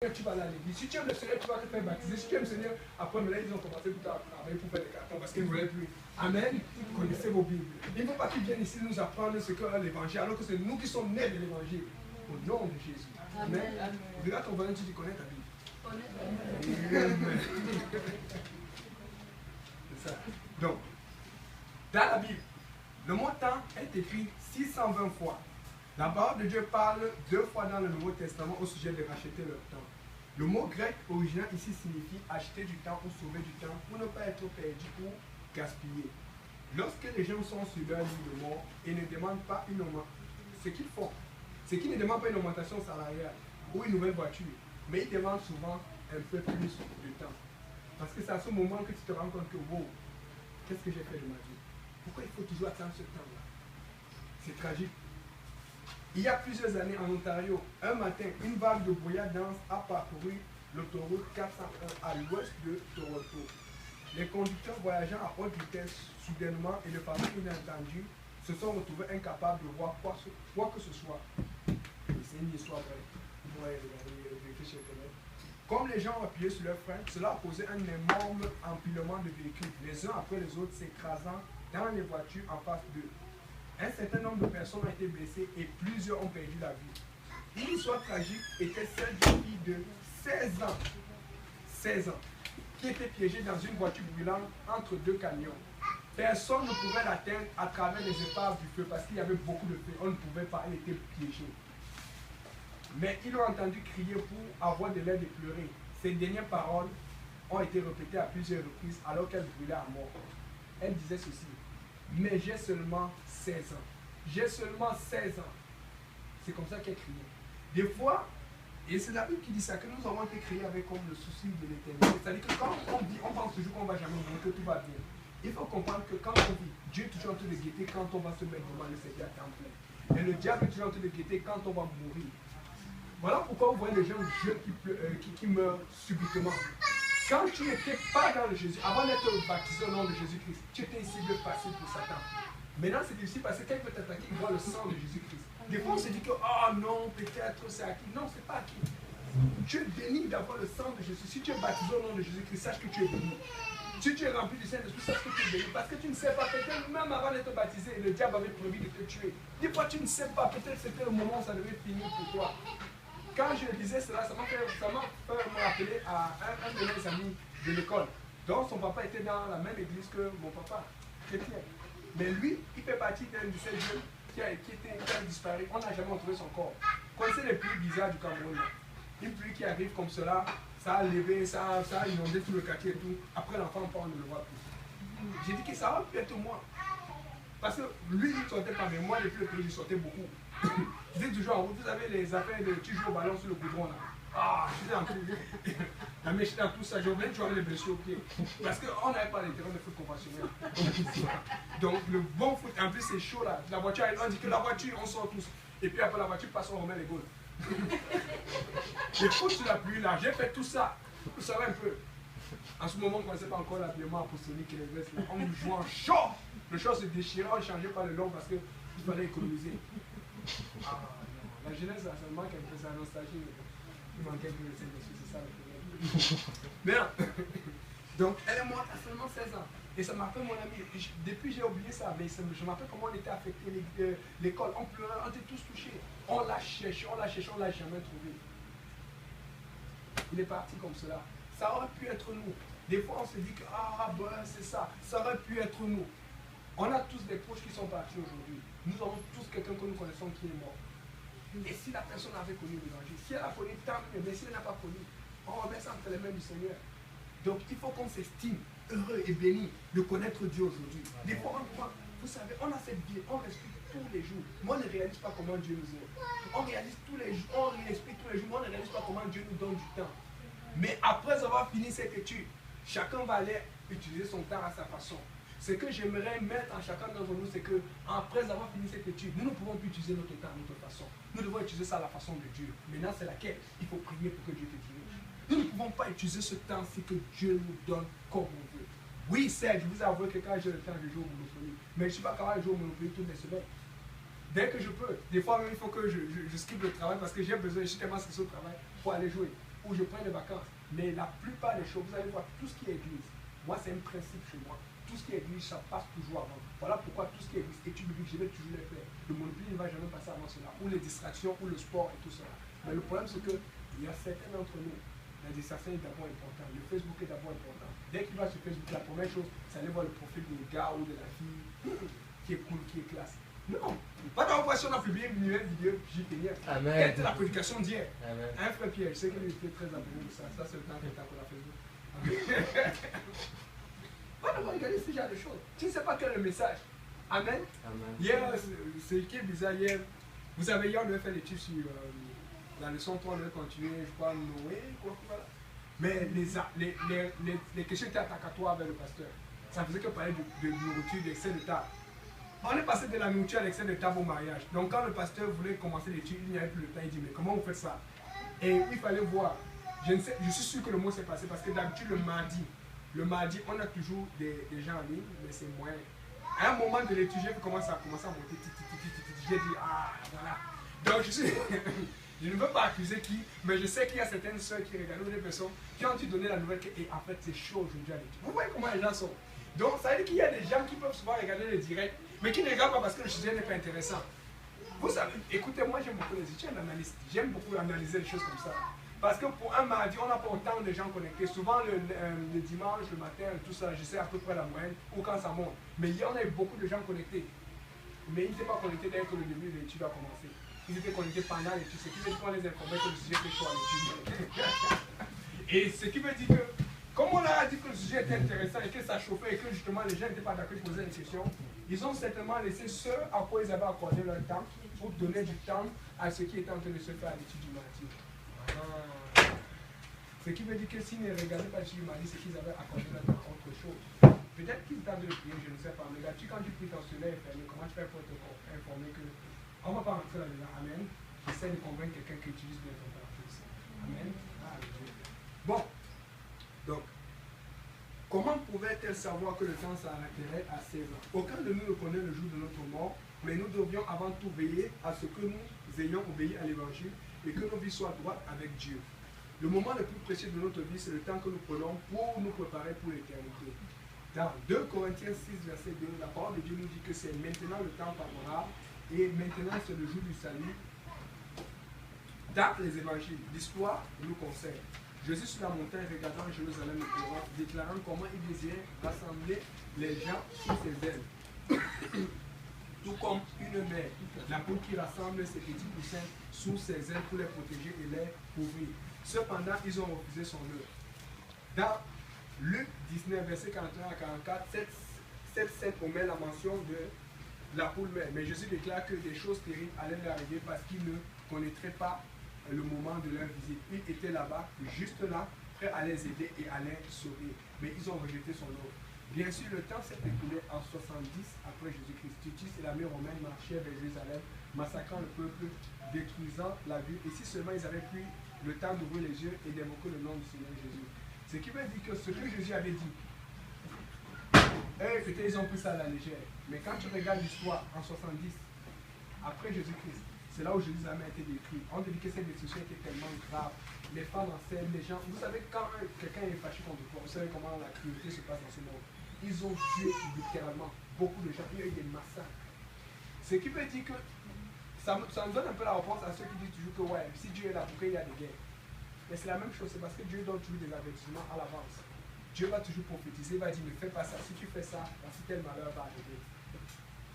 tu vas aller à l'église. Si tu aimes le Seigneur, tu vas te faire baptiser. Si tu aimes le Seigneur, après, mais là, ils ont commencé tout à travailler pour faire des cartons parce qu'ils ne voulaient plus. Amen. Connaissez vos Bibles. Il ne faut pas qu'ils viennent ici nous apprendre ce qu'est l'évangile, alors que c'est nous qui sommes nés de l'évangile. Au nom de Jésus. Amen. Amen. Regarde ton voisin, tu connais ta Bible. Amen. C'est ça. Donc, dans la Bible, le mot temps est écrit 620 fois. La parole de Dieu parle 2 fois dans le Nouveau Testament au sujet de racheter leur temps. Le mot grec original ici signifie acheter du temps ou sauver du temps pour ne pas être perdu ou gaspillé. Lorsque les gens sont sur leur lit de mort et ne demandent pas une augmentation, ce qu'ils font, c'est qu'ils ne demandent pas une augmentation salariale ou une nouvelle voiture, mais ils demandent souvent un peu plus de temps. Parce que c'est à ce moment que tu te rends compte que, wow, qu'est-ce que j'ai fait de ma vie? Pourquoi il faut toujours attendre ce temps-là? C'est tragique. Il y a plusieurs années en Ontario, un matin, une vague de brouillard dense a parcouru l'autoroute 401 à l'ouest de Toronto. Les conducteurs voyageant à haute vitesse, soudainement et de façon inattendue, se sont retrouvés incapables de voir quoi que ce soit. C'est une histoire vraie. Vous pourrez vérifier sur Internet. Comme les gens ont appuyé sur leurs freins, cela a causé un énorme empilement de véhicules, les uns après les autres s'écrasant dans les voitures en face d'eux. Un certain nombre de personnes ont été blessées et plusieurs ont perdu la vie. Une histoire tragique était celle d'une fille de 16 ans, qui était piégée dans une voiture brûlante entre 2 camions. Personne ne pouvait l'atteindre à travers les épaves du feu parce qu'il y avait beaucoup de feu. On ne pouvait pas, elle était piégée. Mais ils ont entendu crier pour avoir de l'aide et pleurer. Ces dernières paroles ont été répétées à plusieurs reprises alors qu'elle brûlait à mort. Elle disait ceci: mais j'ai seulement 16 ans. J'ai seulement 16 ans. C'est comme ça qu'elle criait. Des fois, et c'est la Bible qui dit ça, que nous avons été créés avec comme le souci de l'éternité. C'est-à-dire que quand on vit, on pense toujours qu'on ne va jamais mourir, que tout va bien. Il faut comprendre que quand on vit, Dieu est toujours en train de guetter quand on va se mettre devant le Seigneur à temps plein. Et le diable est toujours en train de guetter quand on va mourir. Voilà pourquoi vous voyez les gens jeunes qui meurent subitement. Quand tu n'étais pas dans le Jésus, avant d'être baptisé au nom de Jésus-Christ, tu étais une cible facile pour Satan. Maintenant, c'est difficile parce que quand il veut t'attaquer, il voit le sang de Jésus-Christ. Des fois, on se dit que, oh non, peut-être c'est acquis. Non, c'est pas acquis. Tu es béni d'avoir le sang de Jésus. Si tu es baptisé au nom de Jésus-Christ, sache que tu es béni. Si tu es rempli du Saint-Esprit, sache que tu es béni. Parce que tu ne sais pas, peut-être même avant d'être baptisé, le diable avait prévu de te tuer. Des fois, tu ne sais pas, peut-être c'était le moment où ça devait finir pour toi. Quand je disais cela, ça m'a fait me rappeler à un de mes amis de l'école. Donc son papa était dans la même église que mon papa, chrétien. Mais lui, il fait partie d'un de ces jeunes qui a disparu. On n'a jamais retrouvé son corps. Connaissez les pluies bizarres du Cameroun là. Une pluie qui arrive comme cela, ça a levé, ça a inondé tout le quartier et tout. Après l'enfant, on ne le voit plus. J'ai dit que ça va peut-être moi. Parce que lui, il ne sortait pas, mais moi, depuis le pays, je sortais beaucoup. Je dis toujours en route, vous avez les affaires de tu joues au ballon sur le goudron là. Ah, je faisais un peu la mèche dans tout ça, je revenais toujours avec les blessures au pied. Parce qu'on n'avait pas les terrains de foot conventionnels. Donc le bon foot, en plus c'est chaud là. La voiture, on dit que la voiture, on sort tous. Et puis après la voiture passe, on remet les goals. Les foot sur la pluie là, j'ai fait tout ça. Vous savez un peu. En ce moment, on ne connaissait pas encore l'habillement apostolique et les vestes. On jouait en short. Le short se déchirait, on ne changeait pas le long parce qu'il fallait économiser. Ah, non. La jeunesse, ça me manque un peu, c'est la nostalgie. Il manquait un peu de Saint-Esprit, c'est ça le problème. Mais non. Donc, elle est morte à seulement 16 ans. Et ça m'a fait mon ami. Depuis, j'ai oublié ça, mais je me rappelle comment on était affecté l'école. On pleurait, on était tous touchés. On l'a cherché, on l'a jamais trouvé. Il est parti comme cela. Ça aurait pu être nous. Des fois, on se dit que, ah, ben, c'est ça. Ça aurait pu être nous. On a tous des proches qui sont partis aujourd'hui. Nous avons tous quelqu'un que nous connaissons qui est mort. Et si la personne avait connu l'évangile, si elle a connu tant mieux, mais si elle n'a pas connu, on remet ça entre les mains du Seigneur. Donc il faut qu'on s'estime heureux et béni de connaître Dieu aujourd'hui. Des fois, vous savez, on a cette vie, on respire tous les jours. Mais on ne réalise pas comment Dieu nous aime. On réalise tous les jours, on respire tous les jours, mais on ne réalise pas comment Dieu nous donne du temps. Mais après avoir fini cette étude, chacun va aller utiliser son temps à sa façon. Ce que j'aimerais mettre en chacun d'entre nous, c'est que après avoir fini cette étude, nous ne pouvons plus utiliser notre temps à notre façon. Nous devons utiliser ça à la façon de Dieu. Maintenant, c'est laquelle? Il faut prier pour que Dieu te dirige. Nous ne pouvons pas utiliser ce temps-ci que Dieu nous donne comme on veut. Oui, certes, je vous avoue que quand j'ai le temps, je joue au Monopoly. Mais je ne suis pas capable de jouer au Monopoly toutes les semaines. Dès que je peux. Des fois, même, il faut que je skip le travail parce que j'ai besoin, je suis tellement stressé au travail pour aller jouer. ou je prends des vacances. Mais la plupart des choses, vous allez voir, tout ce qui est église, moi c'est un principe chez moi. Tout ce qui est église, ça passe toujours avant. Voilà pourquoi tout ce qui est église, études bibliques, je vais toujours les faire. Le Monopoly ne va jamais passer avant cela. Ou les distractions, ou le sport et tout cela. Mais le problème c'est qu'il y a certains d'entre nous, la distraction est d'abord importante. Le Facebook est d'abord important. Dès qu'il va sur Facebook, la première chose, c'est aller voir le profil du gars ou de la fille qui est cool, qui est classe. Non, pas d'avoir si on a publié une nouvelle vidéo, j'y tenais. Quelle était la prédication d'hier? Un frère Pierre, je sais qu'il était très amoureux de ça. Ça, c'est le temps qu'il t'a pour la Facebook. Pas d'avoir regardé ce genre de choses. Tu ne sais pas quel est le message. Amen. Amen. Hier, c'est qui est bizarre hier. Vous savez, hier, on devait faire l'étude sur la leçon 3, on devait continuer, je crois, Noé, quoi, voilà. Mais les questions étaient attacatoires avec le pasteur. Ça faisait que parler de nourriture, d'excès de table. On est passé de la nourriture à l'excès de table au mariage. Donc quand le pasteur voulait commencer l'étude, il n'y avait plus le temps, il dit mais comment vous faites ça? Et il fallait voir. Je suis sûr que le mot s'est passé parce que d'habitude le mardi, on a toujours des gens en ligne, mais c'est moins. À un moment de l'étude, j'ai commencé à monter. J'ai dit ah voilà. Donc je ne veux pas accuser qui, mais je sais qu'il y a certaines soeurs qui regardent ou des personnes qui ont dû donner la nouvelle et en fait c'est chaud aujourd'hui à l'étude. Vous voyez comment les gens sont. Donc ça veut dire qu'il y a des gens qui peuvent souvent regarder le direct, mais qui ne regardent pas parce que le sujet n'est pas intéressant. Vous savez, écoutez, moi j'aime beaucoup les études, je suis un analyste. J'aime beaucoup analyser les choses comme ça. Parce que pour un mardi, on n'a pas autant de gens connectés. Souvent le dimanche, le matin, tout ça, je sais à peu près la moyenne ou quand ça monte. Mais hier, on a eu beaucoup de gens connectés. Mais ils n'étaient pas connectés dès que le début de l'étude a commencé. Ils étaient connectés pendant l'étude. Ce qui veut dire qu'on les informait que le sujet était chaud à l'étude. Et ce qui veut dire que, comme on leur a dit que le sujet était intéressant et que ça chauffait et que justement les gens n'étaient pas d'accord, ils posaient des questions, ils ont certainement laissé ce à quoi ils avaient accordé leur temps pour donner du temps à ce qui était en train de se faire à l'étude du mardi. Ce qui veut dire que s'ils ne regardaient pas l'étude du mardi, c'est qu'ils avaient accordé leur temps à autre chose. Peut-être qu'ils étaient en train de prier, je ne sais pas. Mais là, quand tu pries ton soleil est fermé, comment tu fais pour te informer que. On ne va pas rentrer là-dedans. Amen. J'essaie de convaincre quelqu'un qui utilise bien ton parapluie. Amen. Bon. Donc, comment pouvait-elle savoir que le temps s'arrêterait à 16 ans? Aucun de nous ne connaît le jour de notre mort, mais nous devions avant tout veiller à ce que nous ayons obéi à l'évangile et que nos vies soient droites avec Dieu. Le moment le plus précieux de notre vie, c'est le temps que nous prenons pour nous préparer pour l'éternité. Dans 2 Corinthiens 6, verset 2, la parole de Dieu nous dit que c'est maintenant le temps favorable et maintenant c'est le jour du salut. Dans les évangiles, l'histoire nous concerne. Jésus sur la montagne regardant Jérusalem et pleurant, déclarant comment il désirait rassembler les gens sous ses ailes. Tout comme une mère, la poule qui rassemble ses petits poussins sous ses ailes pour les protéger et les couvrir. Cependant, ils ont refusé son œuvre. Dans Luc 19, verset 41 à 44, cette scène omet la mention de la poule mère. Mais Jésus déclare que des choses terribles allaient leur arriver parce qu'ils ne connaîtraient pas le moment de leur visite. Il était là-bas, juste là, prêt à les aider et à les sauver. Mais ils ont rejeté son ordre. Bien sûr, le temps s'est écoulé en 70 après Jésus-Christ. Titus et l'armée romaine marchaient vers Jérusalem, massacrant le peuple, détruisant la ville. Et si seulement ils avaient pris le temps d'ouvrir les yeux et d'évoquer le nom du Seigneur Jésus. Ce qui veut dire que ce que Jésus avait dit, ils ont pris ça à la légère. Mais quand tu regardes l'histoire en 70, après Jésus-Christ, c'est là où Jérusalem a été détruit. On te dit que cette destruction était tellement grave. Les femmes enceinte, les gens. Vous savez, quand quelqu'un est fâché contre toi, vous savez comment la cruauté se passe dans ce monde. Ils ont tué littéralement beaucoup de gens. Il y a eu des massacres. Ce qui veut dire que ça nous donne un peu la réponse à ceux qui disent toujours que ouais, si Dieu est là, pourquoi il y a des guerres? Mais c'est la même chose, c'est parce que Dieu donne toujours des avertissements à l'avance. Dieu va toujours prophétiser, il va dire ne fais pas ça, si tu fais ça, si tel malheur va arriver.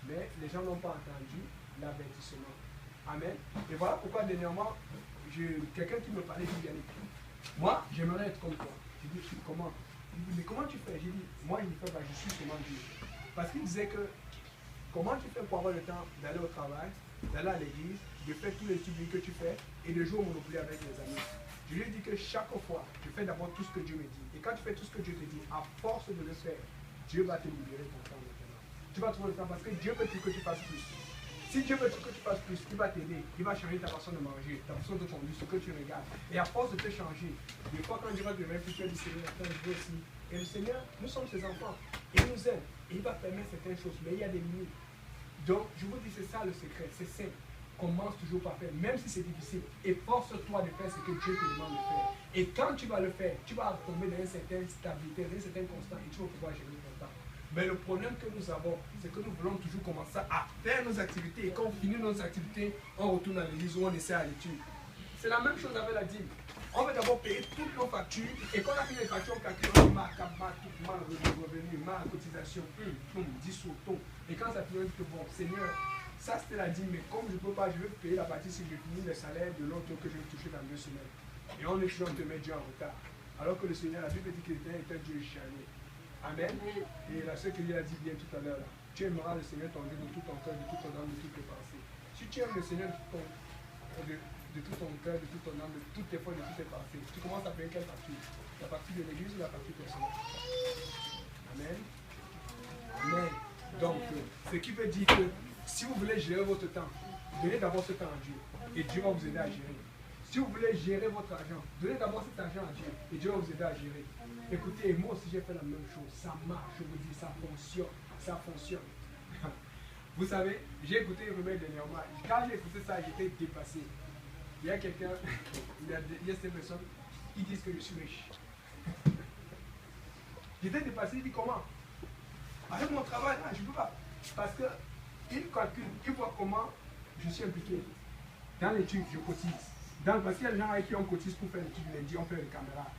Mais les gens n'ont pas entendu l'avertissement. Amen. Et voilà pourquoi dernièrement, quelqu'un qui me parlait dit Yannick, moi j'aimerais être comme toi. Je dis comment? Il dit mais comment tu fais? J'ai dit moi je ne fais pas, je suis comment Dieu. Parce qu'il disait que comment tu fais pour avoir le temps d'aller au travail, d'aller à l'église, de faire tous les études que tu fais et de jouer au Monopoly avec les amis. Je lui ai dit que chaque fois, tu fais d'abord tout ce que Dieu me dit. Et quand tu fais tout ce que Dieu te dit, à force de le faire, Dieu va te libérer ton temps maintenant. Tu vas trouver le temps parce que Dieu veut que tu fasses plus. Si Dieu veut que tu fasses plus, il va t'aider. Il va changer ta façon de manger, ta façon de conduire, ce que tu regardes. Et à force de te changer, des fois quand Dieu va te réfléchir, tu vas dire Seigneur, attends, je veux aussi. Et le Seigneur, nous sommes ses enfants. Il nous aime. Et il va permettre certaines choses. Mais il y a des limites. Donc, je vous dis, c'est ça le secret. C'est simple. commence toujours par faire, même si c'est difficile. Efforce-toi de faire ce que Dieu te demande de faire. Et quand tu vas le faire, tu vas tomber dans une certaine stabilité, dans une certaine constance et tu vas pouvoir gérer ton temps. Mais le problème que nous avons, c'est que nous voulons toujours commencer à faire nos activités. Et quand on finit nos activités, on retourne à l'église ou on essaie à l'étude. C'est la même chose avec la dîme. On va d'abord payer toutes nos factures. Et quand on a fini les factures, on calcule, on dit marque, revenu, marque, cotisation, 10 sur ton. Et quand ça finit, on dit que bon, Seigneur, ça c'était la dîme, mais comme je ne peux pas, je vais payer la partie si je finis le salaire de l'autre que je vais toucher dans 2 semaines. Et on est toujours en te met Dieu en retard. Alors que le Seigneur, la Bible dit qu'il est un Dieu charné. Amen. Et la sœur qu'il a dit bien tout à l'heure, tu aimeras le Seigneur ton Dieu de tout ton cœur, de tout ton âme, de toutes tes pensées. Si tu aimes le Seigneur de tout ton cœur, de toute ton âme, de toutes tes foi, de toutes tes pensées, tu commences à payer quelle partie? La partie de l'église ou la partie personnelle? Amen. Amen. Donc, ce qui veut dire que si vous voulez gérer votre temps, donnez d'abord ce temps à Dieu et Dieu va vous aider à gérer. Si vous voulez gérer votre argent, donnez d'abord cet argent à Dieu et Dieu va vous aider à gérer. Écoutez, moi aussi j'ai fait la même chose. Ça marche, je vous dis, ça fonctionne. Ça fonctionne. Vous savez, j'ai écouté le remède dernièrement. Quand j'ai écouté ça, j'étais dépassé. Il y a quelqu'un, il y a ces personnes qui disent que je suis riche. J'étais dépassé, il dit comment? Avec mon travail, là, je ne peux pas. Parce qu'il calcule, il voit comment je suis impliqué. Dans l'étude, je cotise. Parce qu'il y a des gens avec qui on cotise pour faire l'étude du lundi, on fait les caméras.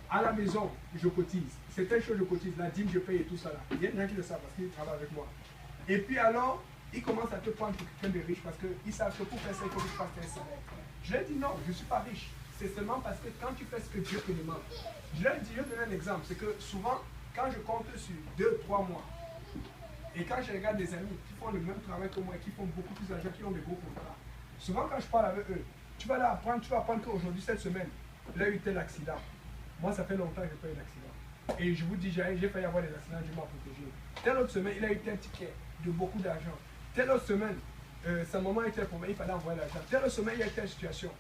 À la maison, je cotise. Certaines choses, je cotise. La dîme, je paye et tout ça là. Il y a des gens qui le savent parce qu'ils travaillent avec moi. Et puis alors, ils commencent à te prendre pour quelqu'un de riche parce qu'ils savent que pour faire ça, il faut que tu fasses un salaire. Je leur dis non, je ne suis pas riche. C'est seulement parce que quand tu fais ce que Dieu te demande. Je leur dis, je vais donner un exemple. C'est que souvent, quand je compte sur 2-3 mois, et quand je regarde des amis qui font le même travail que moi, qui font beaucoup plus d'argent, qui ont des gros contrats, souvent quand je parle avec eux, tu vas apprendre qu'aujourd'hui, cette semaine, il a eu tel accident. Moi, ça fait longtemps que je n'ai pas eu d'accident. Et je vous dis, j'ai failli avoir des accidents, Dieu m'a protégé. Telle autre semaine, il a eu tel ticket de beaucoup d'argent. Telle autre semaine, sa maman était un problème, il fallait envoyer l'argent. Telle autre semaine, il y a telle situation.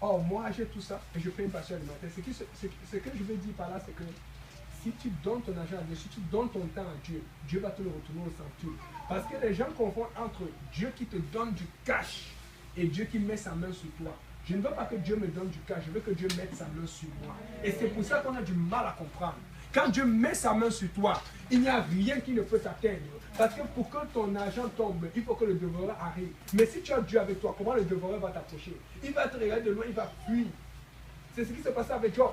Or, moi, j'ai tout ça et je paye une passion alimentaire. Ce que je veux dire par là, c'est que si tu donnes ton argent à Dieu, si tu donnes ton temps à Dieu, Dieu va te le retourner au centuple. Parce que les gens confondent entre Dieu qui te donne du cash et Dieu qui met sa main sur toi. Je ne veux pas que Dieu me donne du cash, je veux que Dieu mette sa main sur moi. Et c'est pour ça qu'on a du mal à comprendre. Quand Dieu met sa main sur toi, il n'y a rien qui ne peut t'atteindre. Parce que pour que ton argent tombe, il faut que le dévoreur arrive. Mais si tu as Dieu avec toi, comment le dévoreur va t'approcher? Il va te regarder de loin, il va fuir. C'est ce qui s'est passé avec Job.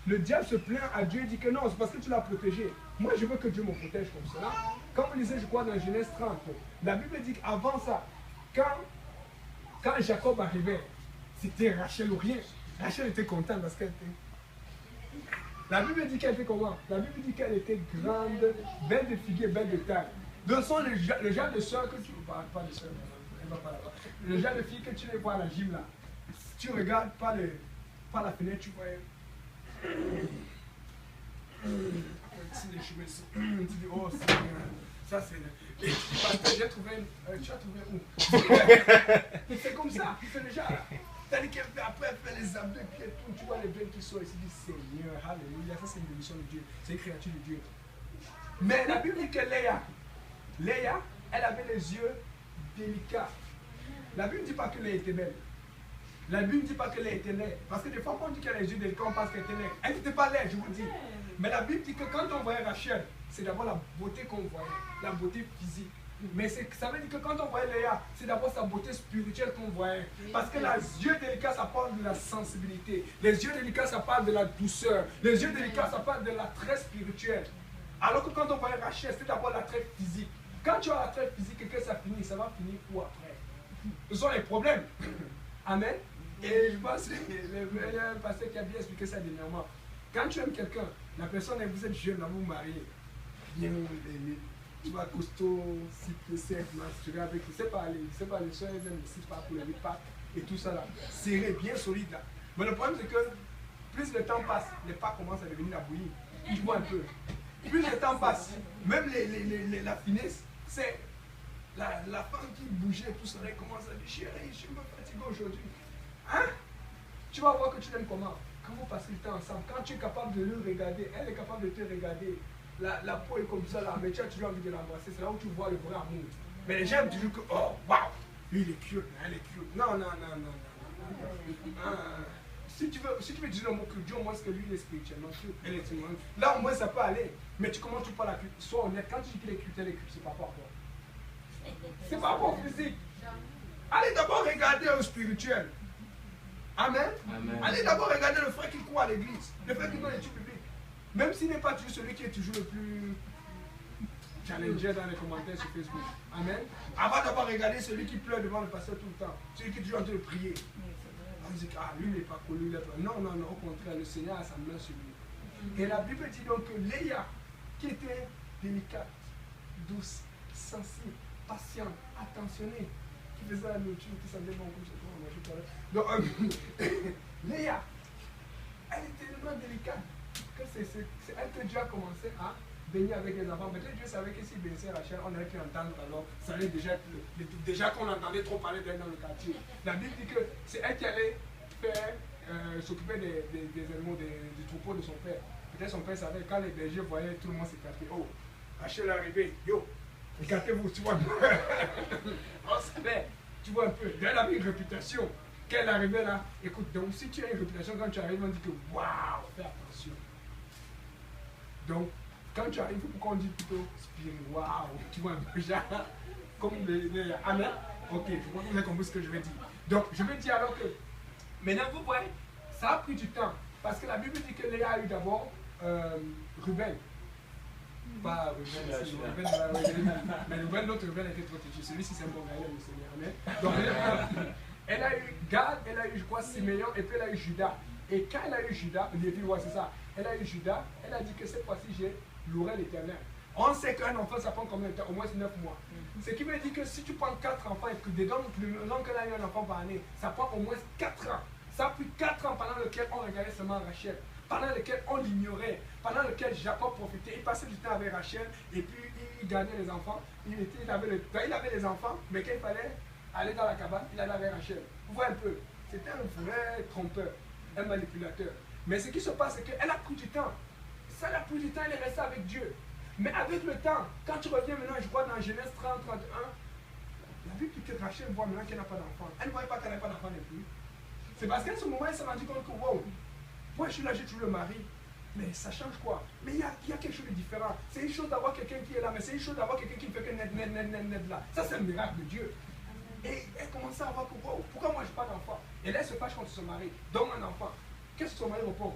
Le diable se plaint à Dieu et dit que non, c'est parce que tu l'as protégé. Moi, je veux que Dieu me protège comme cela. Comme on disait, je crois, dans Genèse 30, la Bible dit qu'avant ça, quand Jacob arrivait, c'était Rachel ou rien. Rachel était contente parce qu'elle était... La Bible dit qu'elle était comment? La Bible dit qu'elle était grande, belle de figure, belle de taille. Donc, sont le genre de soeur que tu... Pas de soeur, elle va pas là-bas. Le genre de fille que tu les vois à la gym là. Tu regardes par la fenêtre, tu vois... les cheveux ici. Tu dis, oh, ça c'est... Parce que j'ai trouvé tu as trouvé où? C'est comme ça, c'est déjà là. C'est-à-dire qu'après elle fait les abdos et puis tu vois les veines qui sortent ici, dit Seigneur, alléluia, ça c'est une émission de Dieu, c'est une créature de Dieu. Mais la Bible dit que Léa, elle avait les yeux délicats. La Bible ne dit pas que Léa était belle. La Bible ne dit pas que Léa était laide. Parce que des fois, quand on dit qu'elle a les yeux délicats, on pense qu'elle était laide. Elle n'était pas laide, je vous dis. Mais la Bible dit que quand on voyait Rachel, c'est d'abord la beauté qu'on voyait, la beauté physique. Mais ça veut dire que quand on voyait Léa, c'est d'abord sa beauté spirituelle qu'on voyait. Parce que les yeux délicats, ça parle de la sensibilité. Les yeux délicats, ça parle de la douceur. Les yeux délicats, ça parle de l'attrait spirituel. Alors que quand on voyait Rachel, c'est d'abord l'attrait physique. Quand tu as l'attrait physique et que ça finit, ça va finir où après? Ce sont les problèmes. Amen. Et je pense qu'il y a un pasteur qui a bien expliqué ça dernièrement. Quand tu aimes quelqu'un, la personne, vous êtes jeune, vous vous mariez, bien, tu vas costaud, 6 tu vas avec, c'est pas les soeurs, ils aiment les 6 packs pour les 8 packs et tout ça là, serré, bien solide là. Mais le problème c'est que plus le temps passe, les packs commencent à devenir à bouillir, ils jouent un peu. Plus le temps passe, même la finesse, c'est la femme qui bougeait, tout ça, elle commence à dire chérie, je suis fatigué aujourd'hui. Hein? Tu vas voir que tu l'aimes comment? Quand vous passez le temps ensemble, quand tu es capable de le regarder, elle est capable de te regarder, la peau est comme ça là, mais tu as toujours envie de l'embrasser, c'est là où tu vois le vrai amour. Mais les gens disent que, oh, waouh, Lui, il est cute, elle est cute. Non, non, non, non, non. Si tu veux dire le mot cute, dis au moins que lui, il est spirituellement cute. Elle est tellement... Là, au moins, ça peut aller. Mais tu commences tout par la cute. Sois honnête, quand tu dis qu'il est cute, elle est cute, c'est pas pour toi. C'est pas pour physique. Allez d'abord regarder au spirituel. Amen. Amen. Allez d'abord regarder le frère qui court à l'église, le frère qui donne l'étude publique. Même s'il n'est pas toujours celui qui est toujours le plus challenger dans les commentaires sur Facebook. Amen. Avant d'abord regarder celui qui pleure devant le pasteur tout le temps, celui qui est toujours en train de prier. On dit ah, lui n'est pas connu, non, non, non, au contraire, le Seigneur a sa main sur lui. Et la Bible dit donc que Léa, qui était délicate, douce, sensible, patiente, attentionnée, qui faisait la nourriture, qui sentait bon comme c'est toi, donc, Léa, elle était tellement délicate que c'est elle que Dieu a commencé à bénir avec les enfants. Peut-être Dieu savait que s'il bénissait Rachel, on aurait pu entendre alors, ça allait déjà qu'on entendait trop parler d'elle dans le quartier. La Bible dit que c'est elle qui allait faire, s'occuper des animaux, du troupeau de son père. Peut-être son père savait, quand les bergers voyaient tout le monde s'écarter, oh, Rachel est arrivée, yo, écartez-vous, tu vois. On savait, tu vois un peu. Elle avait une réputation. Qu'elle arrivait là, écoute, donc si tu as une réputation, quand tu arrives, on dit que waouh, fais attention. Donc, quand tu arrives, pourquoi on dit plutôt waouh, tu vois un peu déjà, comme les Amen. Ok, je crois que vous avez compris ce que je vais dire. Donc, je vais dire alors que, maintenant vous voyez, ça a pris du temps. Parce que la Bible dit que Léa a eu d'abord Ruben. Pas Ruben, mais Ruben, l'autre Ruben était trop têtu. Celui-ci, c'est un bon gars, il aime le Seigneur. Amen. Donc, elle a eu Gad, elle a eu, je crois, Siméon, et puis elle a eu Judas. Et quand elle a eu Judas, Lévi, ouais, c'est ça. Elle a eu Judas, elle a dit que cette fois-ci, j'ai loué l'Éternel. On sait qu'un enfant, ça prend combien de temps? Au moins 9 mois. Ce qui veut dire que si tu prends 4 enfants et que dedans, le long qu'elle a eu un enfant par année, ça prend au moins 4 ans. Ça a pris 4 ans pendant lequel on regardait seulement Rachel, pendant lequel on l'ignorait, pendant lequel Jacob profitait. Il passait du temps avec Rachel et puis il gardait les enfants. Il avait les enfants, mais quand il fallait aller dans la cabane, il allait avec Rachel. Vous voyez un peu, c'était un vrai trompeur, un manipulateur. Mais ce qui se passe, c'est qu'elle a pris du temps. Ça a pris du temps, elle est restée avec Dieu. Mais avec le temps, quand tu reviens maintenant, je vois dans Genèse 30, 31, la Bible dit que Rachel voit maintenant qu'elle n'a pas d'enfant. Elle ne voyait pas qu'elle n'avait pas d'enfant non plus. C'est parce qu'à ce moment, elle s'est rendue compte que, wow, moi je suis là, j'ai toujours le mari. Mais ça change quoi? Mais il y a quelque chose de différent. C'est une chose d'avoir quelqu'un qui est là, mais c'est une chose d'avoir quelqu'un qui ne fait que net là. Ça, c'est un miracle de Dieu. Et elle commençait à voir que, wow, pourquoi moi je n'ai pas d'enfant? Et là, elle se fâche contre son mari. Donne un enfant. Qu'est-ce que son mari répond?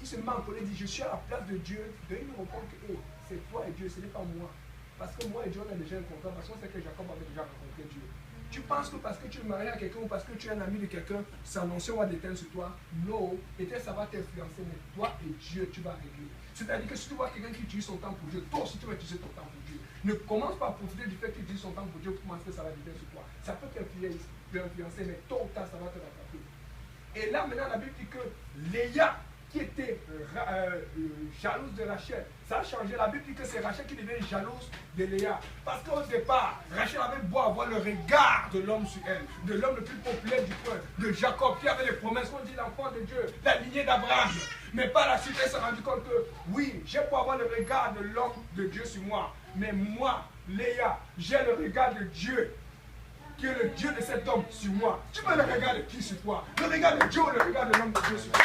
Il se met en colère et dit, je suis à la place de Dieu. De lui répondre que hey, c'est toi et Dieu, ce n'est pas moi. Parce que moi et Dieu, on a déjà un contrat. Parce qu'on sait que Jacob avait déjà rencontré Dieu. Tu penses que parce que tu es marié à quelqu'un ou parce que tu es un ami de quelqu'un, c'est annoncé ou d'éteindre sur toi? Non, peut-être ça va t'influencer, mais toi et Dieu, tu vas régler. C'est-à-dire que si tu vois quelqu'un qui utilise son temps pour Dieu, toi aussi tu vas utiliser ton temps pour Dieu. Ne commence pas à profiter du fait qu'il utilise son temps pour Dieu pour commencer que ça va déteindre sur toi. Ça peut t'influencer, mais tôt ou tard, ça va te rattraper. Et là, maintenant, la Bible dit que Léa, qui était jalouse de Rachel, ça a changé. La Bible dit que c'est Rachel qui devient jalouse de Léa. Parce qu'au départ, Rachel avait beau avoir le regard de l'homme sur elle, de l'homme le plus populaire du coin, de Jacob, qui avait les promesses qu'on dit l'enfant de Dieu, la lignée d'Abraham. Mais par la suite, elle s'est rendue compte que oui, j'ai beau avoir le regard de l'homme de Dieu sur moi, mais moi, Léa, j'ai le regard de Dieu, qui est le Dieu de cet homme sur moi. Tu veux le regard de qui sur toi? Le regard de Dieu ou le regard de l'homme de Dieu sur toi?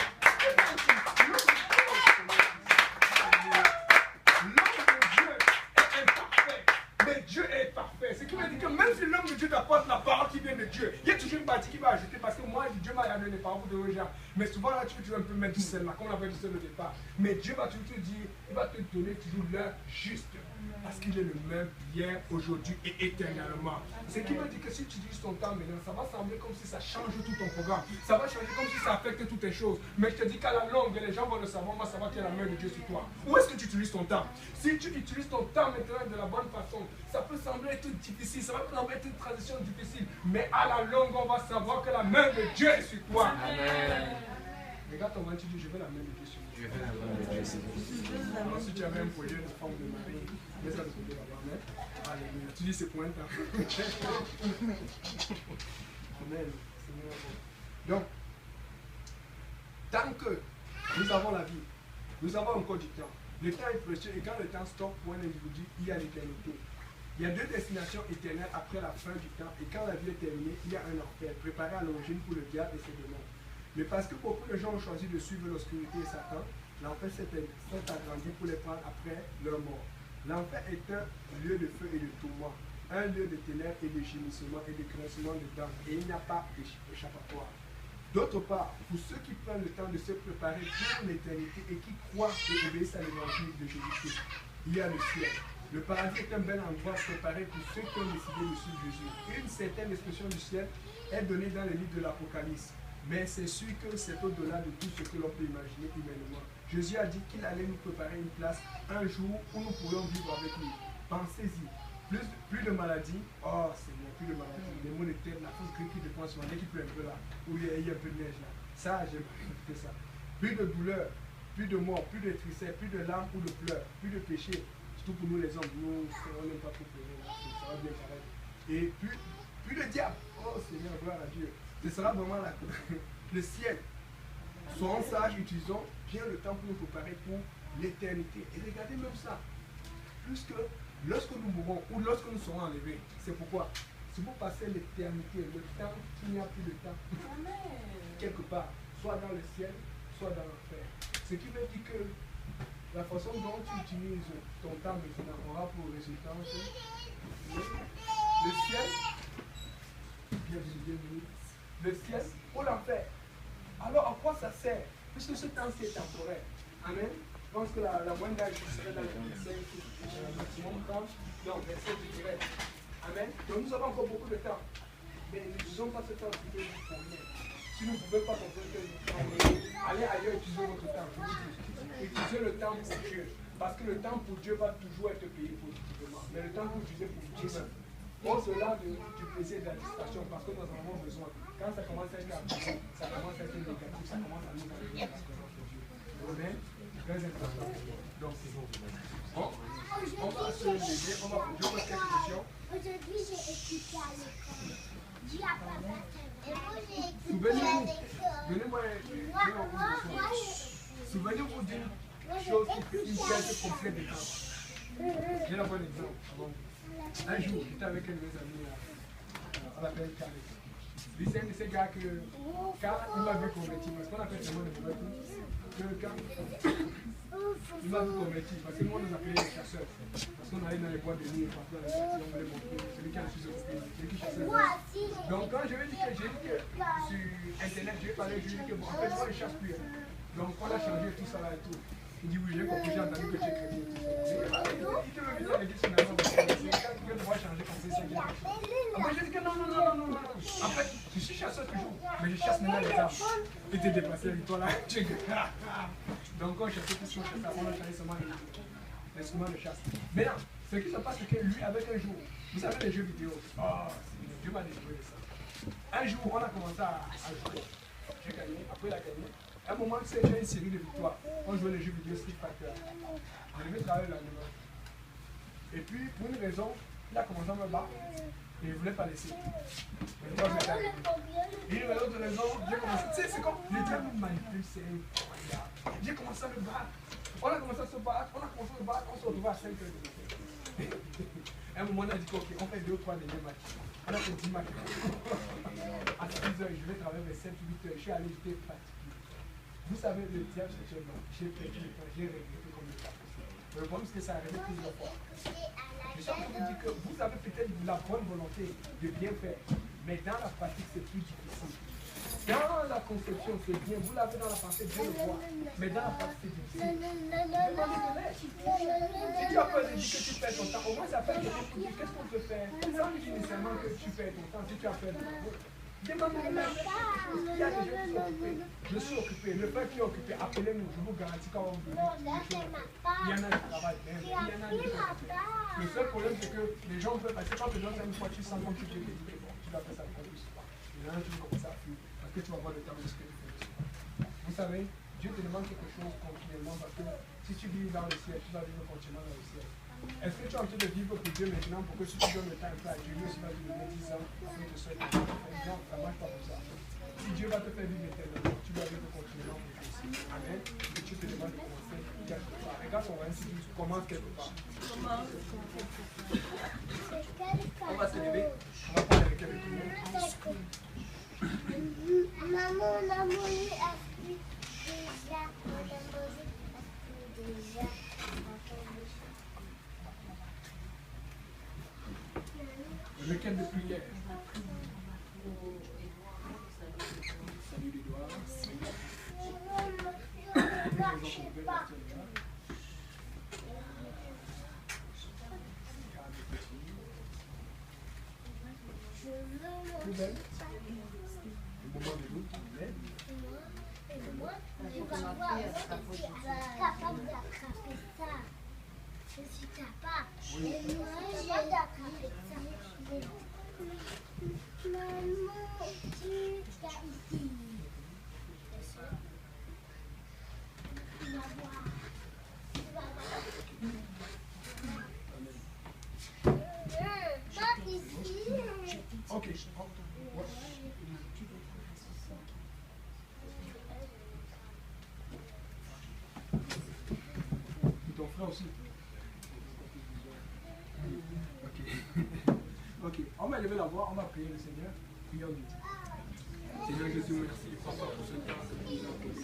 Dieu est parfait. Ce qui veut dire que même si l'homme de Dieu t'apporte la parole qui vient de Dieu, il y a toujours une partie qui va ajouter parce que moi, Dieu m'a donné les paroles de gens. Mais souvent là, tu veux un peu mettre du sel là, comme on avait dit au départ. Mais Dieu va toujours te dire, il va te donner toujours l'heure juste. Parce qu'il est le même hier, aujourd'hui et éternellement. Ce qui veut dire que si tu utilises ton temps maintenant, ça va sembler comme si ça change tout ton programme. Ça va changer comme si ça affecte toutes tes choses. Mais je te dis qu'à la longue, les gens vont le savoir, on va savoir qu'il y a la main de Dieu sur toi. Où est-ce que tu utilises ton temps? Si tu utilises ton temps maintenant de la bonne façon, ça peut sembler être difficile, ça va sembler être une transition difficile. Mais à la longue, on va savoir que la main de Dieu est sur toi. Amen. Regarde ton main, tu dis, je veux la main de Dieu sur moi. Je veux la main de Dieu sur moi. Si tu avais un projet de forme de mari, mets ça de côté là-bas. Alléluia. Tu dis c'est pour un temps. Amen. Donc, tant que nous avons la vie, nous avons encore du temps. Le temps est précieux et quand le temps stoppe pour un individu, il y a l'éternité. Il y a deux destinations éternelles après la fin du temps, et quand la vie est terminée, il y a un enfer, préparé à l'origine pour le diable et ses démons. Mais parce que beaucoup de gens ont choisi de suivre l'obscurité et Satan, l'enfer s'est agrandi pour les prendre après leur mort. L'enfer est un lieu de feu et de tourment, un lieu de ténèbres et de gémissement et de grincement de dents, et il n'y a pas d'échappatoire. D'autre part, pour ceux qui prennent le temps de se préparer pour l'éternité et qui croient et obéissent à l'évangile de Jésus-Christ, il y a le ciel. Le paradis est un bel endroit préparé pour ceux qui ont décidé de suivre Jésus. Une certaine expression du ciel est donnée dans le livre de l'Apocalypse, mais c'est sûr que c'est au-delà de tout ce que l'on peut imaginer humainement. Jésus a dit qu'il allait nous préparer une place un jour où nous pourrions vivre avec lui. Pensez-y. Plus de maladies. Oh Seigneur, plus de maladies. Les maux de tête, la fausse grippe qui dépend souvent, dès qu'il pleut un peu là, où il y a un peu de neige là. Ça, j'aime que ça. Plus de douleur, plus de mort, plus de tristesse, plus de larmes ou de pleurs, plus de péché. Surtout pour nous les hommes, nous, on n'aime pas trop pleurer, ça va bien pareil. Et plus de diable. Oh Seigneur, gloire à Dieu. Ce sera vraiment le ciel. Soyons sages, utilisons bien le temps pour nous préparer pour l'éternité. Et regardez même ça. Plus que lorsque nous mourrons ou lorsque nous serons enlevés, c'est pourquoi? C'est pour passer l'éternité, le temps qu'il n'y a plus de temps. Quelque part, soit dans le ciel, soit dans l'enfer. Ce qui veut dire que la façon dont tu utilises ton temps maintenant aura pour résultat le ciel, le ciel ou l'enfer. Alors à quoi ça sert? Puisque ce temps-ci est temporaire. Amen. Je pense que la moyenne d'âge serait dans le 25, maximum 30, non, 27 je dirais. Amen. Donc nous avons encore beaucoup de temps. Mais n'utilisons pas ce temps pour rien. Si vous ne pouvez pas comprendre que allez ailleurs, utilisez votre temps. Utilisez le temps pour Dieu. Parce que le temps pour Dieu va toujours être payé positivement. Mais le temps que vous utilisez pour Dieu, au-delà du plaisir et de la distraction, parce que nous en avons besoin. Quand ça commence à être abusé, ça commence à être négatif, ça commence à nous enlever la présence de Dieu. Amen. Très important. Donc, on va se lever, on va poser quelques questions. Aujourd'hui, j'ai écouté à l'école. Dieu a pas et moi, j'ai écouté à l'école. Souvenez-vous d'une chose qui fait une pièce complète de temps. J'ai un bon exemple. Un jour, j'étais avec un de mes amis, on l'appelle Carré. Lui, c'est un de ces gars que, quand il m'a vu convertir, parce qu'on appelle vraiment des mauvais coups, que quand il m'a vu convertir, parce que nous, on nous appelait les chasseurs. Parce qu'on allait dans les bois de nuit, partout dans les quartiers, on voulait montrer celui qui a le plus occupé, celui qui chassait. Donc, quand je lui ai dit que j'ai dit que sur Internet, je lui ai parlé, je lui ai dit que bon, en fait, moi, je ne chasse plus. Donc, on a changé tout ça là et tout. Il dit oui, j'ai compris, j'ai entendu que tu es chrétien. Il te veut venir à l'église finalement parce que quand tu dois changer comme ça, c'est après j'ai dit que non. En fait, je suis chasseur toujours, mais je chasse maintenant les arbres. Il t'est dépassé avec toi là. Donc on chassait tout ce qu'on chassait, on a changé seulement l'instrument de chasse. Mais non, ce qui se passe, c'est que lui, avec un jour, vous savez les jeux vidéo, Dieu m'a délivré de ça. Un jour, on a commencé à jouer. J'ai gagné, après il a gagné. À un moment, j'ai une série de victoires. On jouait les jeux vidéo Street Fighter. Je devais travailler le lendemain. Et puis, pour une raison, il a commencé à me battre et il ne voulait pas laisser. Et une autre raison, j'ai commencé. Tu sais, c'est comme le diable me manipule, c'est incroyable. J'ai commencé à me battre. On a commencé à se battre, on se retrouvait à 5 heures de matin. À un moment, on a dit ok, on fait 2 ou 3 derniers matchs. On a fait 10 matchs. À 6 heures, je vais travailler vers 7 ou 8 heures. Je suis allé, j'étais fatigué. Vous savez, le diable, c'est un homme. J'ai perdu le temps, j'ai regretté comme le temps. Le problème, c'est que ça arrive plusieurs fois. Je suis en train de vous dire que vous avez peut-être la bonne volonté de bien faire, mais dans la pratique, c'est plus difficile. Dans la conception, c'est bien. Vous l'avez dans la pensée, Dieu le voit. Mais dans la pratique, c'est difficile. Demandez de l'aide. Si tu as peur de dire que tu perds ton temps, au moins ça fait quelqu'un pour dire qu'est-ce qu'on peut faire. Sans dire nécessairement que tu perds ton temps, si tu as peur de ton temps. Demandez de l'aide. Il y a des gens qui sont occupés. Je suis occupé. Le frère qui est occupé, appelez-nous. Je vous garantis quand on vous dit. Il y en a qui travaillent bien. Il y en a qui travaillent. Le seul problème, c'est que les gens peuvent passer quand tu donnes une fois, tu sens comme tu peux te dire, bon, tu dois faire ça encore plus. Et là, tu vas commencer à fuir. Parce que tu vas voir le temps de ce que tu fais. Vous savez, Dieu te demande quelque chose continuellement parce que si tu vis dans le ciel, tu vas vivre continuellement dans le ciel. Est-ce que tu es en train de vivre pour Dieu maintenant pour que si tu donnes le temps à Dieu, lui aussi va te donner 10 ans pour te souhaiter. Non, ça ne marche pas comme ça. Si Dieu va te faire vivre éternellement, tu dois vivre continuellement pour Dieu aussi. Amen. Et tu te demandes de commencer quelque part. Regarde ton voisin, tu commences quelque part. On va se lever. On va parler avec elle. Maman, on a mangé à fruit déjà. On a mangé à fruit déjà. Requête de prière. Salut les doigts. Je sais pas. Plus belle. Le moment de doute, mais Moi, tu vas voir, je suis capable d'attraper ça. Je suis capable. Et moi, j'ai d'attraper ça. Maman, tu es ici. Tu vas voir. Tu vas voir. Pas ici. ok. Et ton frère aussi. Ok. Ok. On va lever la voix, on va prier le Seigneur. Prions Dieu. Seigneur Jésus, merci Papa pour ce temps que nous avons posé.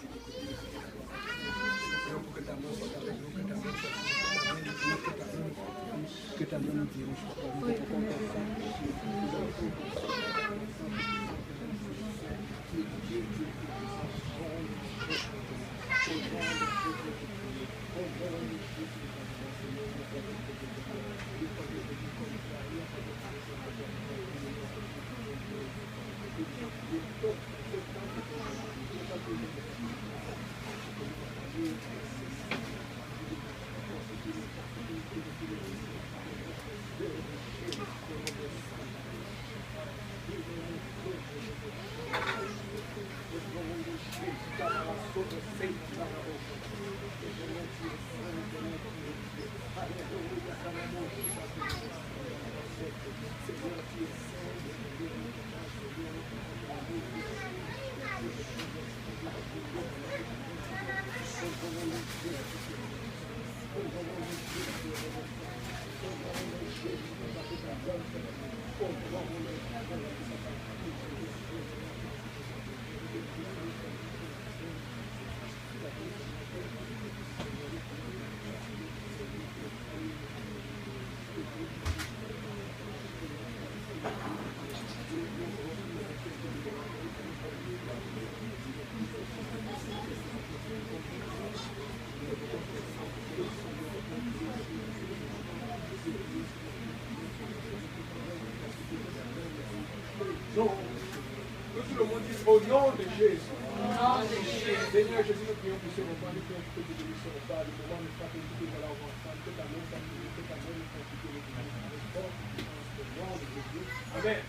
Seigneur, pour que ta main soit avec nous, que ta main soit avec nous, que ta main nous dirige. Donc, que tout le monde dise au nom de Jésus. Seigneur Jésus, nous prions pour ce repas, nous prions pour que tu bénisses ce repas, le moment de frapper tout de la ensemble, que ta main s'appelle, que ta main nous constitue le sport, au nom de Jésus. Amen.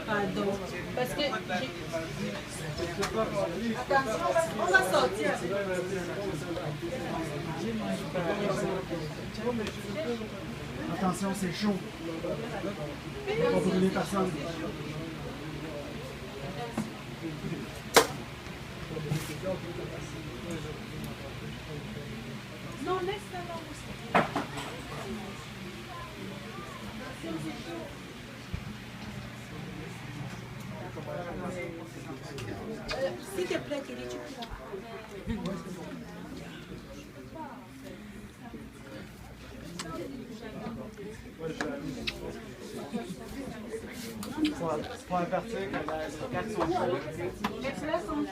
Pardon. Parce que attention, on va sortir. Attention, c'est chaud. On va brûler personne. Non, laisse-la là aussi. S'il te plaît, Kelly, tu peux. Pour avertir que les cartes sont chaudes. Les fleurs sont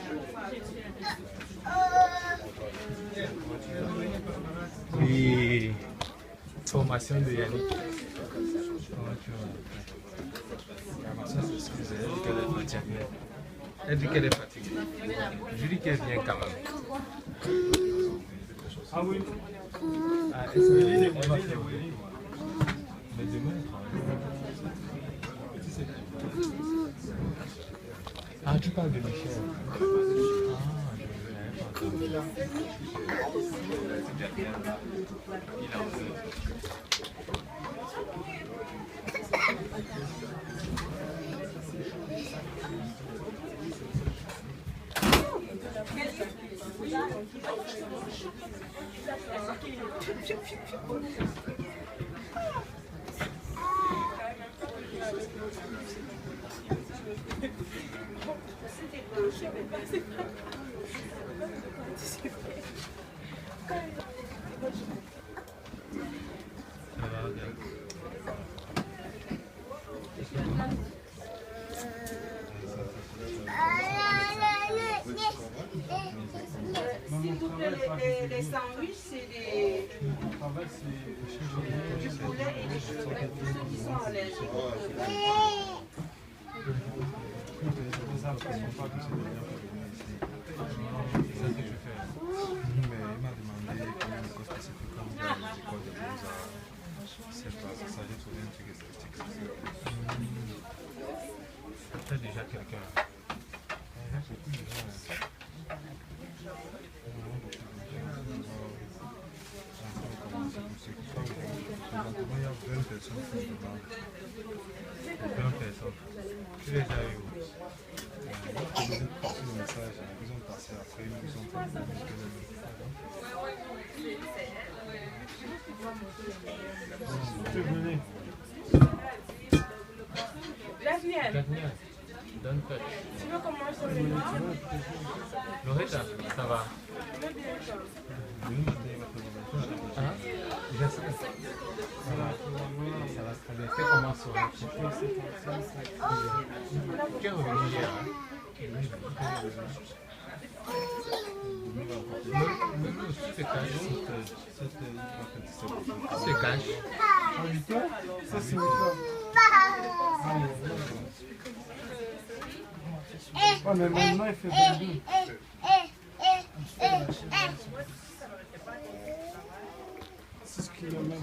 Oui. Formation de Yannick. Elle dit qu'elle est fatiguée. Je dis qu'elle vient quand même. Ah oui. Ah, elle se dit, on va faire. Mais demain, elle travaille. Ah, tu parles de Michel. Ah, je ne l'avais S'il vous plaît, les sandwichs, c'est des... du poulet et des crevettes, ceux qui sont allergiques aux crevettes. T'as déjà quelqu'un. Il y a 20 personnes qui sont dedans. 20 personnes. Tu les as eu où? Ils ont passé le message, ils ont passé après, ils sont pas venus. Tu venez. Daniel, Donne touch. tu veux commencer maintenant? Loretta, ça va? Hein? Je sais. Ça va très bien. C'est comment ça? Tu es revenu hier, hein? Nous aussi, c'est cash. C'est cash. À 8 heures? Ça, c'est 8 heures. Ouais, mais maintenant, il fait 22. 6 km.